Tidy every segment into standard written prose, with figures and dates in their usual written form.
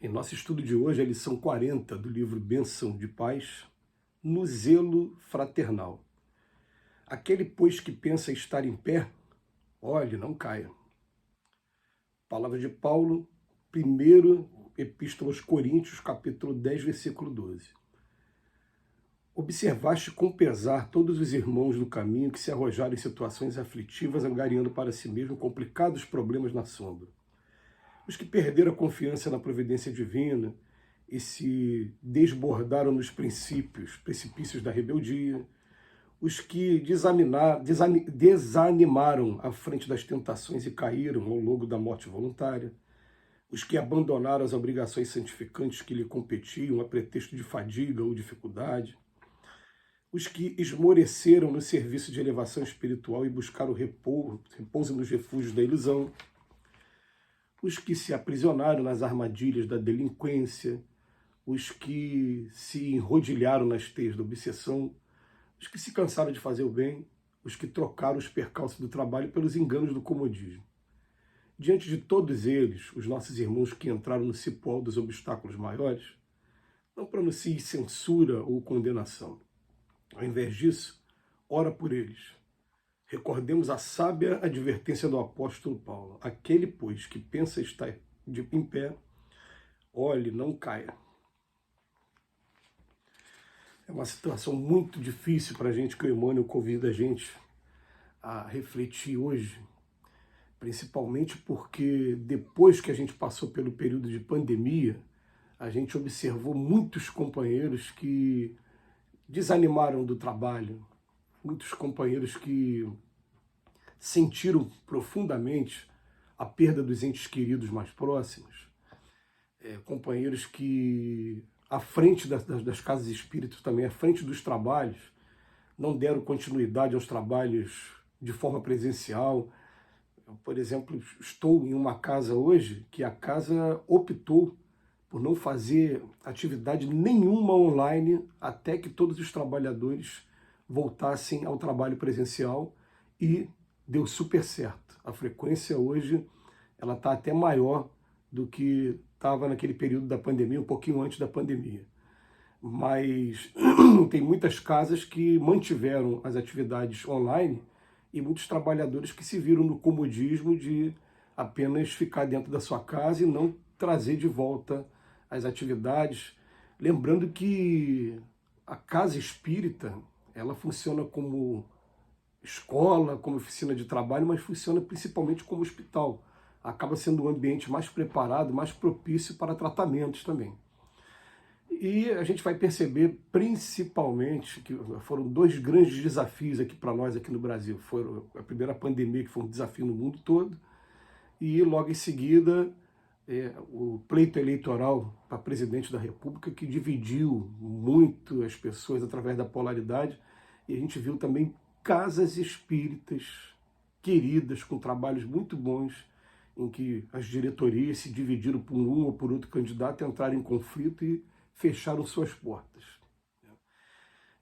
Em nosso estudo de hoje, a lição 40 do livro Bênção de Paz, no zelo fraternal. Aquele, pois, que pensa estar em pé, olhe, não caia. Palavra de Paulo, 1ª Epístola aos Coríntios, capítulo 10, versículo 12. Observaste com pesar todos os irmãos do caminho que se arrojaram em situações aflitivas, angariando para si mesmo complicados problemas na sombra. Os que perderam a confiança na providência divina e se desbordaram nos precipícios da rebeldia, os que desanimaram à frente das tentações e caíram ao longo da morte voluntária, os que abandonaram as obrigações santificantes que lhe competiam a pretexto de fadiga ou dificuldade, os que esmoreceram no serviço de elevação espiritual e buscaram repouso nos refúgios da ilusão, os que se aprisionaram nas armadilhas da delinquência, os que se enrodilharam nas teias da obsessão, os que se cansaram de fazer o bem, os que trocaram os percalços do trabalho pelos enganos do comodismo. Diante de todos eles, os nossos irmãos que entraram no cipó dos obstáculos maiores, não pronunciem censura ou condenação. Ao invés disso, ora por eles. Recordemos a sábia advertência do apóstolo Paulo. Aquele, pois, que pensa estar em pé, olhe, não caia. É uma situação muito difícil para a gente, que o Emmanuel convida a gente a refletir hoje, principalmente porque depois que a gente passou pelo período de pandemia, a gente observou muitos companheiros que desanimaram do trabalho, muitos companheiros que sentiram profundamente a perda dos entes queridos mais próximos, companheiros que, à frente das casas espíritas também, à frente dos trabalhos, não deram continuidade aos trabalhos de forma presencial. Eu, por exemplo, estou em uma casa hoje que a casa optou por não fazer atividade nenhuma online até que todos os trabalhadores voltassem ao trabalho presencial, e deu super certo. A frequência hoje ela está até maior do que estava naquele período da pandemia, um pouquinho antes da pandemia. Mas tem muitas casas que mantiveram as atividades online e muitos trabalhadores que se viram no comodismo de apenas ficar dentro da sua casa e não trazer de volta as atividades. Lembrando que a casa espírita, ela funciona como escola, como oficina de trabalho, mas funciona principalmente como hospital. Acaba sendo um ambiente mais preparado, mais propício para tratamentos também. E a gente vai perceber principalmente que foram dois grandes desafios aqui para nós aqui no Brasil. Foram a primeira pandemia, que foi um desafio no mundo todo, e logo em seguida o pleito eleitoral para presidente da República, que dividiu muito as pessoas através da polaridade, e a gente viu também casas espíritas queridas, com trabalhos muito bons, em que as diretorias se dividiram por um ou por outro candidato, entraram em conflito e fecharam suas portas.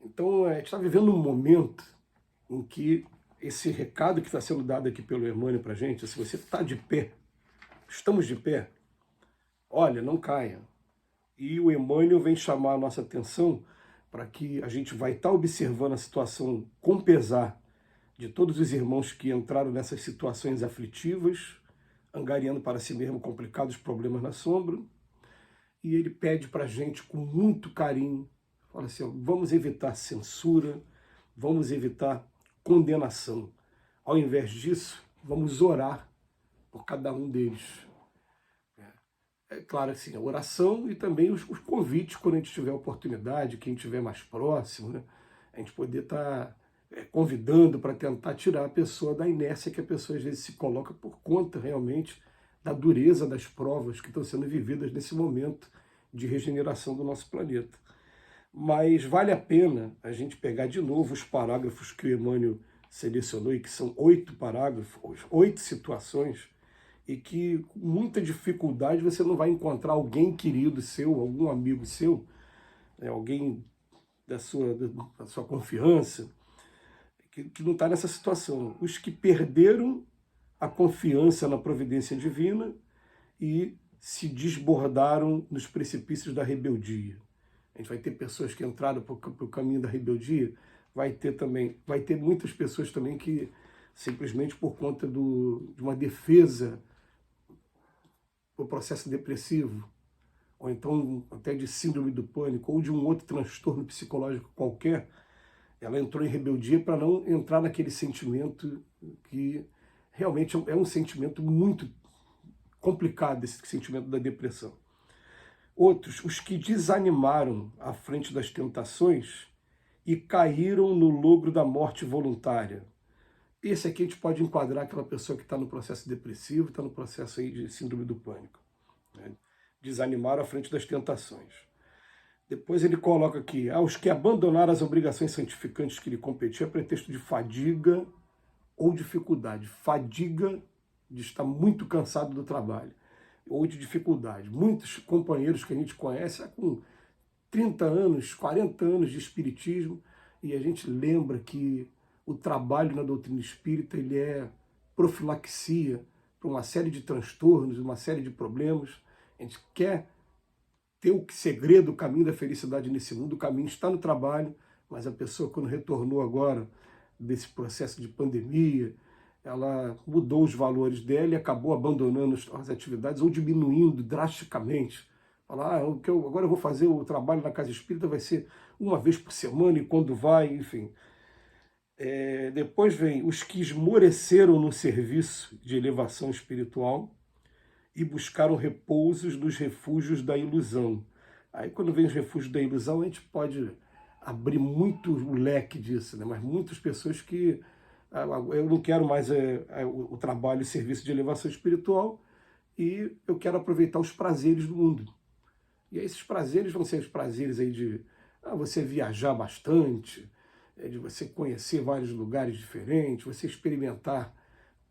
Então, a gente está vivendo um momento em que esse recado que está sendo dado aqui pelo Emmanuel para a gente, se você está de pé, estamos de pé, olha, não caia. E o Emmanuel vem chamar a nossa atenção para que a gente vai estar observando a situação com pesar de todos os irmãos que entraram nessas situações aflitivas, angariando para si mesmo complicados problemas na sombra. E ele pede para a gente com muito carinho, fala assim, ó, vamos evitar censura, vamos evitar condenação. Ao invés disso, vamos orar por cada um deles. É claro, assim, a oração e também os convites, quando a gente tiver oportunidade, quem estiver mais próximo, né? A gente poder estar convidando para tentar tirar a pessoa da inércia que a pessoa às vezes se coloca por conta realmente da dureza das provas que estão sendo vividas nesse momento de regeneração do nosso planeta. Mas vale a pena a gente pegar de novo os parágrafos que o Emmanuel selecionou, e que são 8 parágrafos, 8 situações, e que com muita dificuldade você não vai encontrar alguém querido seu, algum amigo seu, alguém da sua confiança, que não está nessa situação. Os que perderam a confiança na providência divina e se desbordaram nos precipícios da rebeldia. A gente vai ter pessoas que entraram para o caminho da rebeldia, vai ter muitas pessoas também que simplesmente por conta de uma defesa do processo depressivo, ou então até de síndrome do pânico, ou de um outro transtorno psicológico qualquer, ela entrou em rebeldia para não entrar naquele sentimento que realmente é um sentimento muito complicado, esse sentimento da depressão. Outros, os que desanimaram à frente das tentações e caíram no logro da morte voluntária. Esse aqui a gente pode enquadrar aquela pessoa que está no processo depressivo, está no processo aí de síndrome do pânico, né? Desanimaram à frente das tentações. Depois ele coloca aqui, aos que abandonaram as obrigações santificantes que lhe competiam a pretexto de fadiga ou dificuldade. Fadiga de estar muito cansado do trabalho, ou de dificuldade. Muitos companheiros que a gente conhece com 30 anos, 40 anos de espiritismo, e a gente lembra que o trabalho na doutrina espírita ele é profilaxia para uma série de transtornos, uma série de problemas. A gente quer ter o segredo, o caminho da felicidade nesse mundo, o caminho está no trabalho, mas a pessoa quando retornou agora desse processo de pandemia, ela mudou os valores dela e acabou abandonando as atividades ou diminuindo drasticamente. Falar, agora eu vou fazer o trabalho na casa espírita, vai ser uma vez por semana e quando vai, enfim. Depois vem os que esmoreceram no serviço de elevação espiritual e buscaram repousos nos refúgios da ilusão. Aí quando vem os refúgios da ilusão, a gente pode abrir muito o leque disso, né? Mas muitas pessoas que eu não quero mais o trabalho e serviço de elevação espiritual e eu quero aproveitar os prazeres do mundo. E aí esses prazeres vão ser os prazeres aí de você viajar bastante, de você conhecer vários lugares diferentes, você experimentar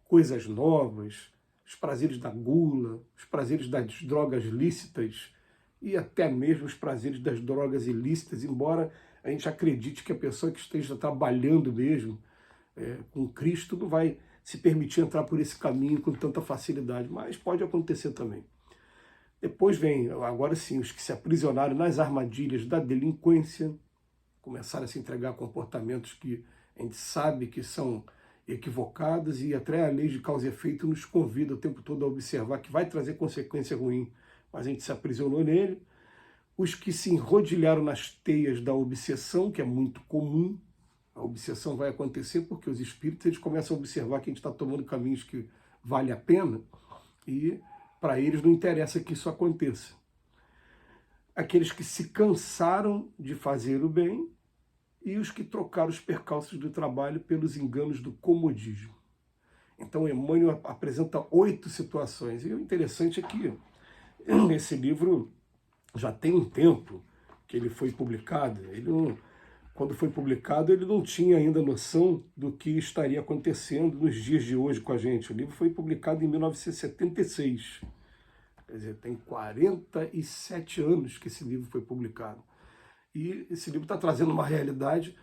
coisas novas, os prazeres da gula, os prazeres das drogas lícitas e até mesmo os prazeres das drogas ilícitas, embora a gente acredite que a pessoa que esteja trabalhando mesmo com Cristo não vai se permitir entrar por esse caminho com tanta facilidade, mas pode acontecer também. Depois vem, agora sim, os que se aprisionaram nas armadilhas da delinquência, começaram a se entregar a comportamentos que a gente sabe que são equivocados e até a lei de causa e efeito nos convida o tempo todo a observar que vai trazer consequência ruim, mas a gente se aprisionou nele. Os que se enrodilharam nas teias da obsessão, que é muito comum, a obsessão vai acontecer porque os espíritos eles começam a observar que a gente está tomando caminhos que vale a pena e para eles não interessa que isso aconteça. Aqueles que se cansaram de fazer o bem e os que trocaram os percalços do trabalho pelos enganos do comodismo. Então Emmanuel apresenta 8 situações. E o interessante é que esse livro já tem um tempo que ele foi publicado. Quando foi publicado, ele não tinha ainda noção do que estaria acontecendo nos dias de hoje com a gente. O livro foi publicado em 1976. Quer dizer, tem 47 anos que esse livro foi publicado. E esse livro está trazendo uma realidade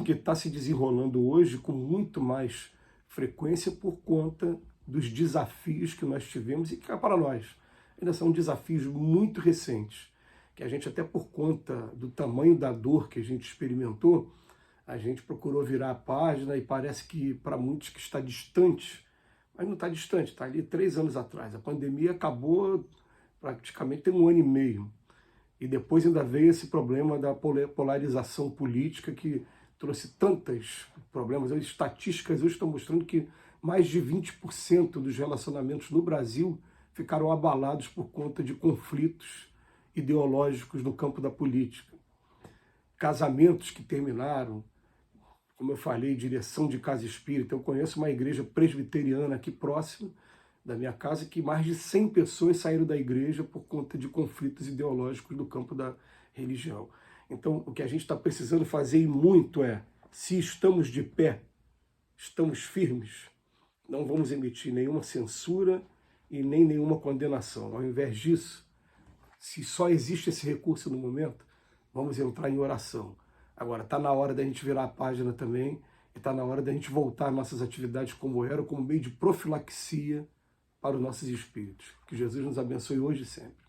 que está se desenrolando hoje com muito mais frequência por conta dos desafios que nós tivemos e que para nós ainda são desafios muito recentes, que a gente até por conta do tamanho da dor que a gente experimentou, a gente procurou virar a página e parece que para muitos que está distante, mas não está distante, está ali 3 anos atrás. A pandemia acabou praticamente tem 1 ano e meio. E depois ainda veio esse problema da polarização política que trouxe tantos problemas. As estatísticas hoje estão mostrando que mais de 20% dos relacionamentos no Brasil ficaram abalados por conta de conflitos ideológicos no campo da política. Casamentos que terminaram, como eu falei, direção de casa espírita. Eu conheço uma igreja presbiteriana aqui próxima da minha casa, que mais de 100 pessoas saíram da igreja por conta de conflitos ideológicos no campo da religião. Então, o que a gente está precisando fazer e muito se estamos de pé, estamos firmes, não vamos emitir nenhuma censura e nem nenhuma condenação. Ao invés disso, se só existe esse recurso no momento, vamos entrar em oração. Agora, está na hora da gente virar a página também, e está na hora da gente voltar às nossas atividades como eram, como meio de profilaxia para os nossos espíritos. Que Jesus nos abençoe hoje e sempre.